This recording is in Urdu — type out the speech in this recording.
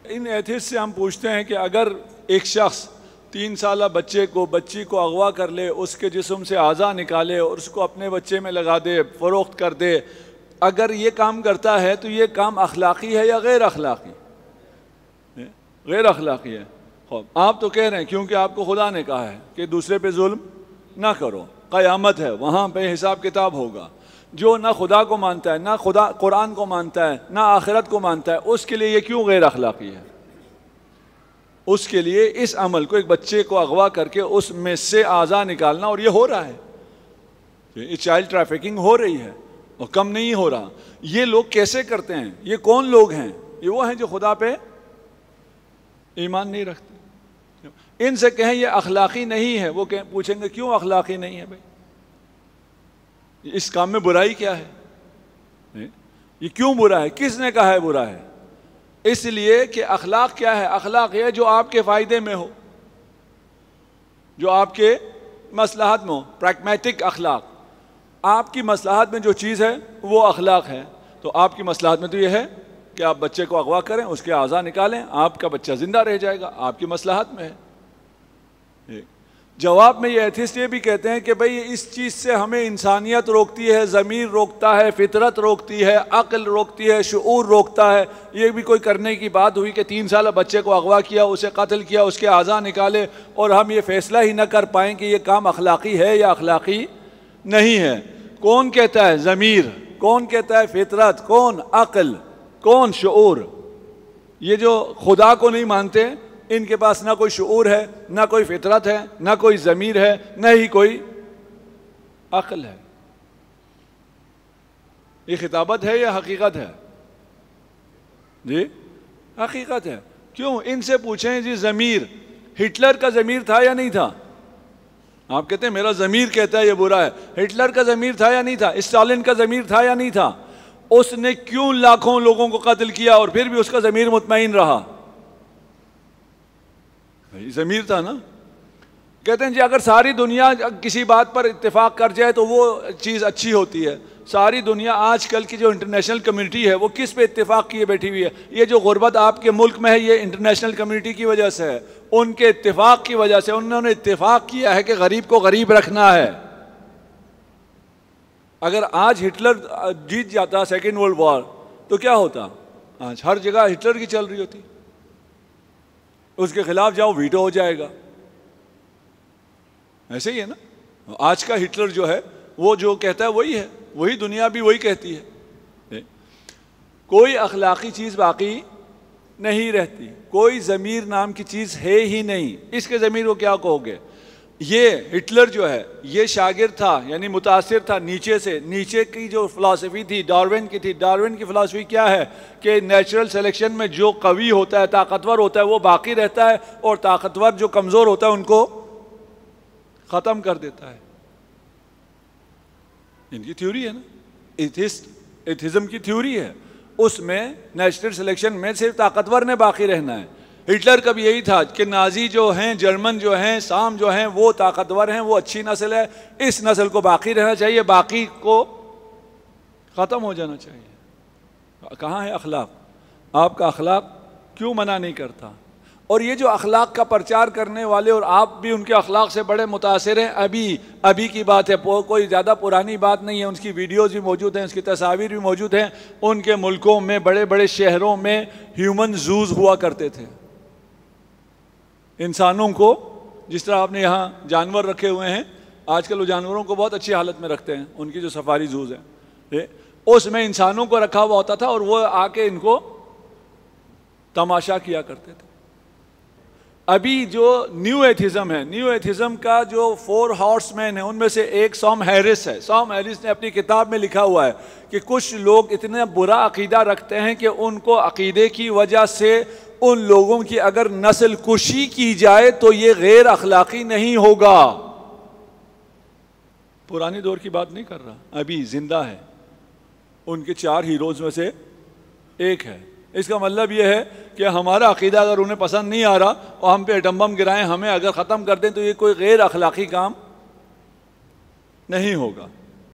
ان ایتھسٹ سے ہم پوچھتے ہیں کہ اگر ایک شخص 3 سالہ بچی کو اغوا کر لے، اس کے جسم سے اعضاء نکالے اور اس کو اپنے بچے میں لگا دے، فروخت کر دے، اگر یہ کام کرتا ہے تو یہ کام اخلاقی ہے یا غیر اخلاقی؟ غیر اخلاقی ہے۔ آپ تو کہہ رہے ہیں کیونکہ آپ کو خدا نے کہا ہے کہ دوسرے پہ ظلم نہ کرو، قیامت ہے وہاں پہ حساب کتاب ہوگا۔ جو نہ خدا کو مانتا ہے، نہ خدا قرآن کو مانتا ہے، نہ آخرت کو مانتا ہے، اس کے لیے یہ کیوں غیر اخلاقی ہے؟ اس کے لیے اس عمل کو، ایک بچے کو اغوا کر کے اس میں سے اعضاء نکالنا، اور یہ ہو رہا ہے، یہ چائلڈ ٹریفکنگ ہو رہی ہے اور کم نہیں ہو رہا۔ یہ لوگ کیسے کرتے ہیں؟ یہ کون لوگ ہیں؟ یہ وہ ہیں جو خدا پہ ایمان نہیں رکھتے۔ ان سے کہیں یہ اخلاقی نہیں ہے، وہ پوچھیں گے کیوں اخلاقی نہیں ہے بھائی؟ اس کام میں برائی کیا ہے؟ یہ کیوں برا ہے؟ کس نے کہا ہے برا ہے؟ اس لیے کہ اخلاق کیا ہے؟ اخلاق یہ جو آپ کے فائدے میں ہو، جو آپ کے مصلحت میں ہو، پریگمیٹک اخلاق۔ آپ کی مصلحت میں جو چیز ہے وہ اخلاق ہے۔ تو آپ کی مصلحت میں تو یہ ہے کہ آپ بچے کو اغوا کریں، اس کے اعضاء نکالیں، آپ کا بچہ زندہ رہ جائے گا، آپ کی مصلحت میں ہے۔ جواب میں یہ ایتھسٹ یہ بھی کہتے ہیں کہ بھئی اس چیز سے ہمیں انسانیت روکتی ہے، ضمیر روکتا ہے، فطرت روکتی ہے، عقل روکتی ہے، شعور روکتا ہے۔ یہ بھی کوئی کرنے کی بات ہوئی کہ 3 سالہ بچے کو اغوا کیا، اسے قتل کیا، اس کے اعضاء نکالے، اور ہم یہ فیصلہ ہی نہ کر پائیں کہ یہ کام اخلاقی ہے یا اخلاقی نہیں ہے۔ کون کہتا ہے ضمیر؟ کون کہتا ہے فطرت؟ کون عقل؟ کون شعور؟ یہ جو خدا کو نہیں مانتے، ان کے پاس نہ کوئی شعور ہے، نہ کوئی فطرت ہے، نہ کوئی ضمیر ہے، نہ ہی کوئی عقل ہے۔ یہ خطابت ہے یا حقیقت ہے؟ جی حقیقت ہے۔ کیوں؟ ان سے پوچھیں جی ضمیر، ہٹلر کا ضمیر تھا یا نہیں تھا؟ آپ کہتے ہیں میرا ضمیر کہتا ہے یہ برا ہے۔ ہٹلر کا ضمیر تھا یا نہیں تھا؟ اسٹالن کا ضمیر تھا یا نہیں تھا؟ اس نے کیوں لاکھوں لوگوں کو قتل کیا اور پھر بھی اس کا ضمیر مطمئن رہا؟ ضمیر تھا نا۔ کہتے ہیں جی اگر ساری دنیا کسی بات پر اتفاق کر جائے تو وہ چیز اچھی ہوتی ہے۔ ساری دنیا آج کل کی جو انٹرنیشنل کمیونٹی ہے وہ کس پہ اتفاق کیے بیٹھی ہوئی ہے؟ یہ جو غربت آپ کے ملک میں ہے یہ انٹرنیشنل کمیونٹی کی وجہ سے ہے، ان کے اتفاق کی وجہ سے۔ انہوں نے اتفاق کیا ہے کہ غریب کو غریب رکھنا ہے۔ اگر آج ہٹلر جیت جاتا 2nd ورلڈ وار تو کیا ہوتا؟ آج ہر جگہ ہٹلر کی چل رہی ہوتی، اس کے خلاف جاؤ ویٹو ہو جائے گا۔ ایسے ہی ہے نا، آج کا ہٹلر جو ہے وہ جو کہتا ہے وہی ہے، وہی دنیا بھی وہی کہتی ہے۔ کوئی اخلاقی چیز باقی نہیں رہتی، کوئی ضمیر نام کی چیز ہے ہی نہیں۔ اس کے ضمیر کو کیا کہو گے؟ یہ ہٹلر جو ہے یہ شاگرد تھا، یعنی متاثر تھا نیچے سے۔ نیچے کی جو فلسفی تھی ڈارون کی تھی۔ ڈارون کی فلسفی کیا ہے کہ نیچرل سلیکشن میں جو قوی ہوتا ہے، طاقتور ہوتا ہے وہ باقی رہتا ہے، اور طاقتور جو کمزور ہوتا ہے ان کو ختم کر دیتا ہے۔ ان کی تھیوری ہے نا، ایتھزم کی تھیوری ہے، اس میں نیچرل سلیکشن میں صرف طاقتور نے باقی رہنا ہے۔ ہٹلر کا بھی یہی تھا کہ نازی جو ہیں، جرمن جو ہیں، سام جو ہیں، وہ طاقتور ہیں، وہ اچھی نسل ہے، اس نسل کو باقی رہنا چاہیے، باقی کو ختم ہو جانا چاہیے۔ کہاں ہے اخلاق؟ آپ کا اخلاق کیوں منع نہیں کرتا؟ اور یہ جو اخلاق کا پرچار کرنے والے، اور آپ بھی ان کے اخلاق سے بڑے متاثر ہیں، ابھی کی بات ہے، کوئی زیادہ پرانی بات نہیں ہے، ان کی ویڈیوز بھی موجود ہیں، اس کی تصاویر بھی موجود ہیں۔ ان کے ملکوں میں، بڑے بڑے شہروں میں ہیومن زوز ہوا کرتے تھے۔ انسانوں کو جس طرح آپ نے یہاں جانور رکھے ہوئے ہیں، آج کل وہ جانوروں کو بہت اچھی حالت میں رکھتے ہیں، ان کی جو سفاری زوز ہیں، اس میں انسانوں کو رکھا ہوا ہوتا تھا اور وہ آ کے ان کو تماشا کیا کرتے تھے۔ ابھی جو نیو ایتھزم ہے، نیو ایتھزم کا جو 4 ہارس مین ہیں ان میں سے ایک سام ہیرس ہے۔ سام ہیرس نے اپنی کتاب میں لکھا ہوا ہے کہ کچھ لوگ اتنا برا عقیدہ رکھتے ہیں کہ ان کو عقیدے کی وجہ سے ان لوگوں کی اگر نسل کشی کی جائے تو یہ غیر اخلاقی نہیں ہوگا۔ پرانی دور کی بات نہیں کر رہا، ابھی زندہ ہے، ان کے 4 ہیروز میں سے ایک ہے۔ اس کا مطلب یہ ہے کہ ہمارا عقیدہ اگر انہیں پسند نہیں آ رہا اور ہم پہ ایٹم بم گرائیں، ہمیں اگر ختم کر دیں تو یہ کوئی غیر اخلاقی کام نہیں ہوگا۔